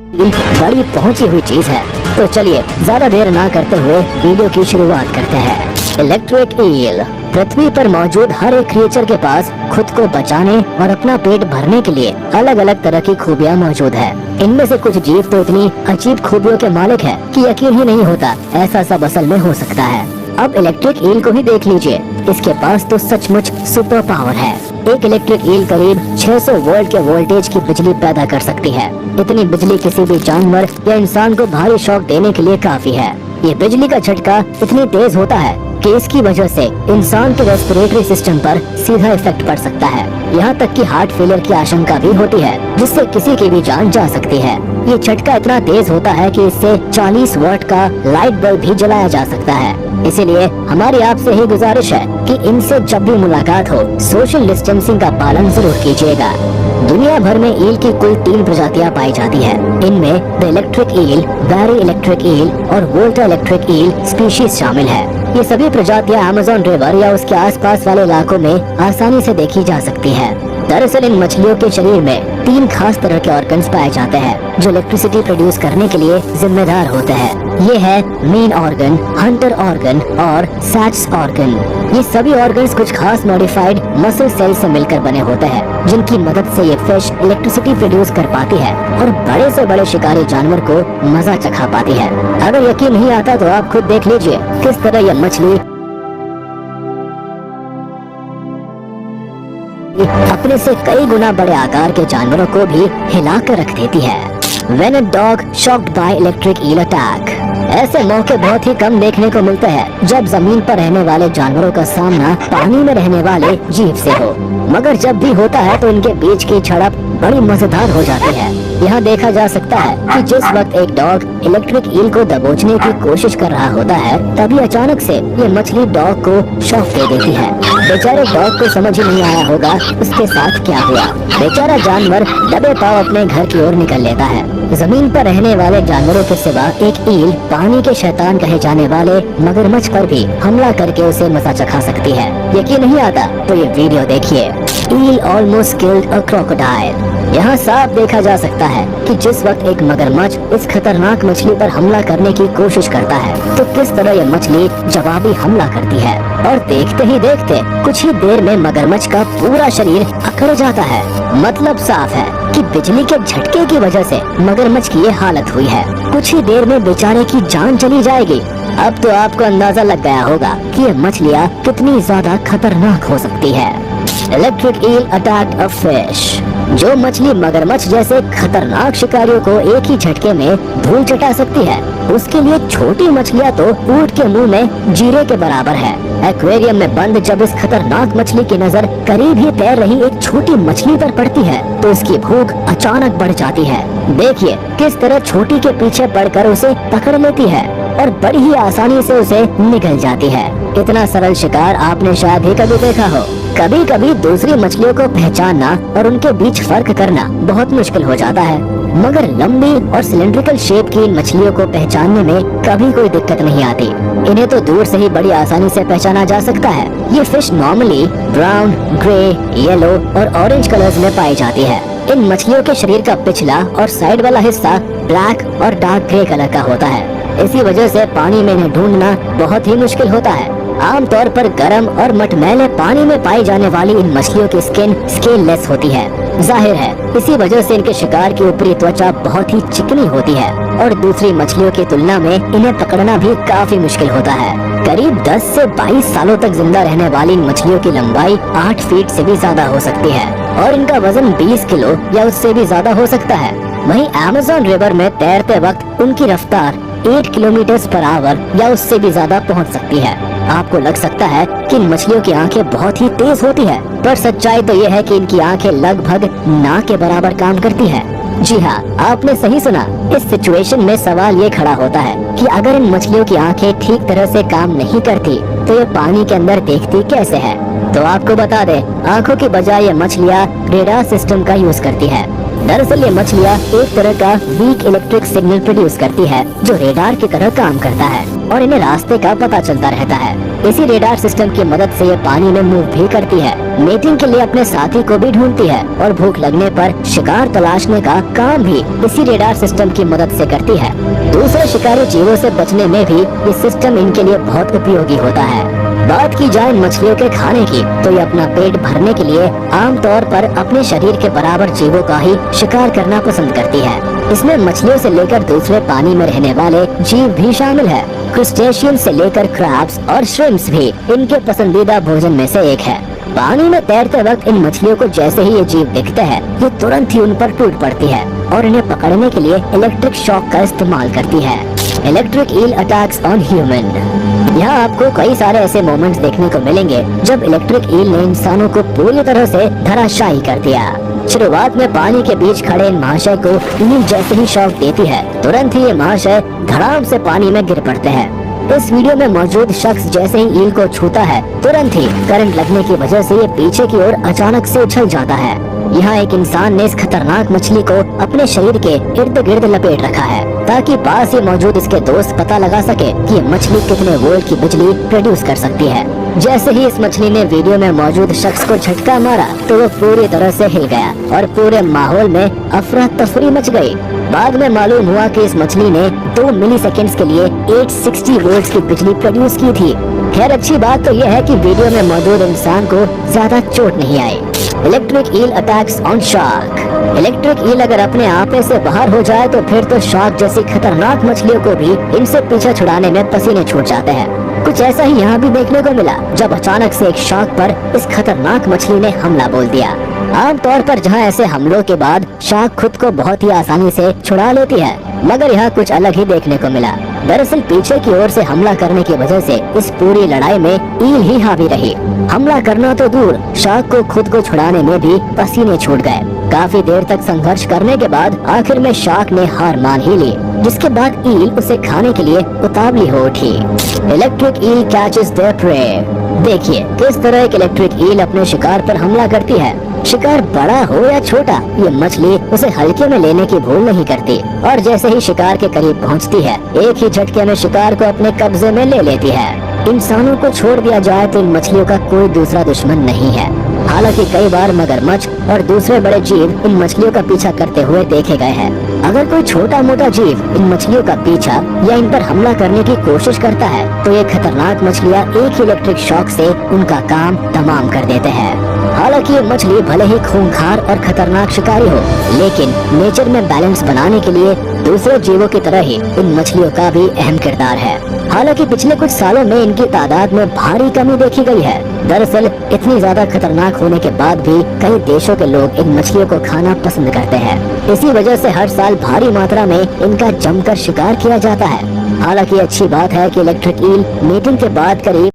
बड़ी पहुंची हुई चीज है। तो चलिए ज्यादा देर ना करते हुए वीडियो की शुरुआत करते हैं। Electric eel. पृथ्वी पर मौजूद हर एक क्रिएचर के पास खुद को बचाने और अपना पेट भरने के लिए अलग अलग तरह की खूबियाँ मौजूद है। इनमें से कुछ जीव तो इतनी अजीब खूबियों के मालिक है कि यकीन ही नहीं होता ऐसा सब असल में हो सकता है। अब इलेक्ट्रिक ईल को ही देख लीजिए, इसके पास तो सचमुच सुपर पावर है। एक इलेक्ट्रिक ईल करीब 600 वोल्ट के वोल्टेज की बिजली पैदा कर सकती है। इतनी बिजली किसी भी जानवर या इंसान को भारी शॉक देने के लिए काफी है। ये बिजली का झटका इतनी तेज होता है कि इसकी वजह से इंसान के रेस्पिरेटरी सिस्टम पर सीधा इफेक्ट पड़ सकता है। यहाँ तक कि हार्ट फेलियर की आशंका भी होती है, जिससे किसी की भी जान जा सकती है। ये झटका इतना तेज होता है कि इससे 40 वाट का लाइट बल्ब भी जलाया जा सकता है। इसीलिए हमारी आपसे ही गुजारिश है कि इनसे जब भी मुलाकात हो सोशल डिस्टेंसिंग का पालन जरूर कीजिएगा। दुनिया भर में ईल की कुल 3 प्रजातियां पाई जाती है। इनमें द इलेक्ट्रिक ईल, बैरी इलेक्ट्रिक ईल और वोल्टा इलेक्ट्रिक ईल स्पीशीज शामिल है। ये सभी प्रजातियां अमेज़न रिवर या उसके आसपास वाले इलाकों में आसानी से देखी जा सकती है। दरअसल इन मछलियों के शरीर में 3 खास तरह के ऑर्गन्स पाए जाते हैं जो इलेक्ट्रिसिटी प्रोड्यूस करने के लिए जिम्मेदार होते हैं। ये है मेन ऑर्गन, हंटर ऑर्गन और सैट्स ऑर्गन। ये सभी ऑर्गन्स कुछ खास मॉडिफाइड मसल सेल से मिलकर बने होते हैं, जिनकी मदद से ये फिश इलेक्ट्रिसिटी प्रोड्यूस कर पाती है और बड़े से बड़े शिकारी जानवर को मजा चखा पाती है। अगर यकीन नहीं आता तो आप खुद देख लीजिए किस तरह ये मछली अपने से कई गुना बड़े आकार के जानवरों को भी हिला कर रख देती है। When a dog shocked by electric eel attack। ऐसे मौके बहुत ही कम देखने को मिलते हैं जब जमीन पर रहने वाले जानवरों का सामना पानी में रहने वाले जीव से हो, मगर जब भी होता है तो इनके बीच की झड़प बड़ी मजेदार हो जाती है। यहाँ देखा जा सकता है कि जिस वक्त एक डॉग इलेक्ट्रिक ईल को दबोचने की कोशिश कर रहा होता है, तभी अचानक से ये मछली डॉग को शॉक दे देती है। बेचारे डॉग को समझ ही नहीं आया होगा उसके साथ क्या हुआ। बेचारा जानवर दबे पांव अपने घर की ओर निकल लेता है। जमीन पर रहने वाले जानवरों के सिवा एक ईल पानी के शैतान कहे जाने वाले मगरमच्छ पर भी हमला करके उसे मजा चखा सकती है। यकीन नहीं आता तो ये वीडियो देखिए। ईल ऑलमोस्ट किल्ड अ क्रोकोडाइल। यहाँ साफ देखा जा सकता है कि जिस वक्त एक मगरमच्छ इस खतरनाक मछली पर हमला करने की कोशिश करता है तो किस तरह यह मछली जवाबी हमला करती है, और देखते ही देखते कुछ ही देर में मगरमच्छ का पूरा शरीर अकड़ जाता है। मतलब साफ है कि बिजली के झटके की वजह से मगरमच्छ की ये हालत हुई है। कुछ ही देर में बेचारे की जान चली जाएगी। अब तो आपको अंदाजा लग गया होगा कि ये मछलियाँ कितनी ज्यादा खतरनाक हो सकती है। Electric eel attack a fish. जो मछली मगरमच्छ जैसे खतरनाक शिकारियों को एक ही झटके में धूल चटा सकती है, उसके लिए छोटी मछलियाँ तो ऊंट के मुंह में जीरे के बराबर है। एक्वेरियम में बंद जब इस खतरनाक मछली की नजर करीब ही तैर रही एक छोटी मछली पर पड़ती है तो उसकी भूख अचानक बढ़ जाती है। देखिए किस तरह छोटी के पीछे पड़कर उसे पकड़ लेती है और बड़ी ही आसानी से उसे निगल जाती है। इतना सरल शिकार आपने शायद ही कभी देखा हो। कभी कभी दूसरी मछलियों को पहचानना और उनके बीच फर्क करना बहुत मुश्किल हो जाता है, मगर लंबी और सिलेंड्रिकल शेप की इन मछलियों को पहचानने में कभी कोई दिक्कत नहीं आती। इन्हें तो दूर से ही बड़ी आसानी से पहचाना जा सकता है। ये fish normally brown, grey, yellow और ऑरेंज कलर्स में पाई जाती है। इन मछलियों के शरीर का पिछला और साइड वाला हिस्सा ब्लैक और डार्क ग्रे कलर का होता है। इसी वजह से पानी में इन्हें ढूंढना बहुत ही मुश्किल होता है। आमतौर पर गर्म और मटमैले पानी में पाई जाने वाली इन मछलियों की स्किन स्केललेस होती है। जाहिर है इसी वजह से इनके शिकार की ऊपरी त्वचा बहुत ही चिकनी होती है और दूसरी मछलियों की तुलना में इन्हें पकड़ना भी काफी मुश्किल होता है। करीब 10 से 22 सालों तक जिंदा रहने वाली इन मछलियों की लंबाई 8 फीट से भी ज्यादा हो सकती है और इनका वजन 20 किलो या उससे भी ज्यादा हो सकता है। वहीं अमेज़न रिवर में तैरते वक्त उनकी रफ्तार 8 किलोमीटर पर आवर या उससे भी ज्यादा पहुंच सकती है। आपको लग सकता है कि इन मछलियों की आंखें बहुत ही तेज होती है, पर सच्चाई तो यह है कि इनकी आंखें लगभग नाक के बराबर काम करती है। जी हाँ, आपने सही सुना। इस सिचुएशन में सवाल ये खड़ा होता है कि अगर इन मछलियों की आंखें ठीक तरह से काम नहीं करती तो ये पानी के अंदर देखती कैसे है? तो आपको बता दें, आंखों की बजाय ये मछलियाँ रेडार सिस्टम का यूज करती है। दरअसल ये मछलियाँ एक तरह का वीक इलेक्ट्रिक सिग्नल प्रोड्यूस करती है जो रेडार की तरह काम करता है। और इन्हें रास्ते का पता चलता रहता है। इसी रेडार सिस्टम की मदद से ये पानी में मूव भी करती है, मीटिंग के लिए अपने साथी को भी ढूंढती है और भूख लगने पर शिकार तलाशने का काम भी इसी रेडार सिस्टम की मदद से करती है। दूसरे शिकारी जीवों से बचने में भी ये सिस्टम इनके लिए बहुत उपयोगी होता है। बात की जाए मछलियों के खाने की, तो ये अपना पेट भरने के लिए आमतौर पर अपने शरीर के बराबर जीवों का ही शिकार करना पसंद करती है। इसमें मछलियों से लेकर दूसरे पानी में रहने वाले जीव भी शामिल है। क्रुस्टेशियन से लेकर क्रैब्स और श्रिम्प्स भी इनके पसंदीदा भोजन में से एक है। पानी में तैरते वक्त इन मछलियों को जैसे ही ये जीव दिखते हैं, ये तुरंत ही उन पर टूट पड़ती है और इन्हें पकड़ने के लिए इलेक्ट्रिक शॉक का इस्तेमाल करती है। Electric eel attacks on human. यहाँ आपको कई सारे ऐसे मोमेंट्स देखने को मिलेंगे जब इलेक्ट्रिक ईल ने इंसानों को पूरी तरह से धराशायी कर दिया। शुरुआत में पानी के बीच खड़े इन महाशय को ईल जैसे ही शॉक देती है, तुरंत ही ये महाशय धड़ाम से पानी में गिर पड़ते हैं। इस वीडियो में मौजूद शख्स जैसे ही ईल को छूता है, तुरंत ही करंट लगने की वजह से ये पीछे की ओर अचानक से उछल जाता है। यहाँ एक इंसान ने इस खतरनाक मछली को अपने शरीर के इर्द गिर्द लपेट रखा है ताकि पास ही मौजूद इसके दोस्त पता लगा सके कि ये मछली कितने वोल्ट की बिजली प्रोड्यूस कर सकती है। जैसे ही इस मछली ने वीडियो में मौजूद शख्स को झटका मारा तो वो पूरी तरह से हिल गया और पूरे माहौल में अफरा तफरी मच गई। बाद में मालूम हुआ कि इस मछली ने 2 मिलीसेकंड्स के लिए 860 वोल्ट्स की बिजली प्रोड्यूस की थी। खैर अच्छी बात तो यह है कि वीडियो में मौजूद इंसान को ज्यादा चोट नहीं आई। Electric eel attacks on shark. Electric eel अगर अपने आपे से बाहर हो जाए तो फिर तो शार्क जैसी खतरनाक मछलियों को भी इनसे पीछा छुड़ाने में पसीने छूट जाते हैं। कुछ ऐसा ही यहाँ भी देखने को मिला जब अचानक से एक शार्क पर इस खतरनाक मछली ने हमला बोल दिया। आमतौर पर जहाँ ऐसे हमलों के बाद शार्क खुद को बहुत ही आसानी से छुड़ा लेती है, मगर यहाँ कुछ अलग ही देखने को मिला। दरअसल पीछे की ओर से हमला करने की वजह से इस पूरी लड़ाई में ईल ही हावी रही। हमला करना तो दूर, शार्क को खुद को छुड़ाने में भी पसीने छूट गए। काफी देर तक संघर्ष करने के बाद आखिर में शार्क ने हार मान ही ली, जिसके बाद ईल उसे खाने के लिए उतावली हो उठी। Electric eel catches their prey. देखिए किस तरह एक इलेक्ट्रिक ईल अपने शिकार पर हमला करती है। शिकार बड़ा हो या छोटा, ये मछली उसे हल्के में लेने की भूल नहीं करती और जैसे ही शिकार के करीब पहुंचती है, एक ही झटके में शिकार को अपने कब्जे में ले लेती है। इंसानों को छोड़ दिया जाए तो इन मछलियों का कोई दूसरा दुश्मन नहीं है। हालांकि कई बार मगरमच्छ और दूसरे बड़े जीव इन मछलियों का पीछा करते हुए देखे गए हैं। अगर कोई छोटा मोटा जीव इन मछलियों का पीछा या इन पर हमला करने की कोशिश करता है तो ये खतरनाक मछलियाँ एक ही इलेक्ट्रिक शॉक से उनका काम तमाम कर देते हैं। हालांकि ये मछली भले ही खूंखार और खतरनाक शिकारी हो, लेकिन नेचर में बैलेंस बनाने के लिए दूसरे जीवों की तरह ही इन मछलियों का भी अहम किरदार है। हालांकि पिछले कुछ सालों में इनकी तादाद में भारी कमी देखी गई है। दरअसल इतनी ज्यादा खतरनाक होने के बाद भी कई देशों के लोग इन मछलियों को खाना पसंद करते हैं। इसी वजह से हर साल भारी मात्रा में इनका जमकर शिकार किया जाता है। हालांकि अच्छी बात है कि इलेक्ट्रिक ईल मीटिंग के बाद करीब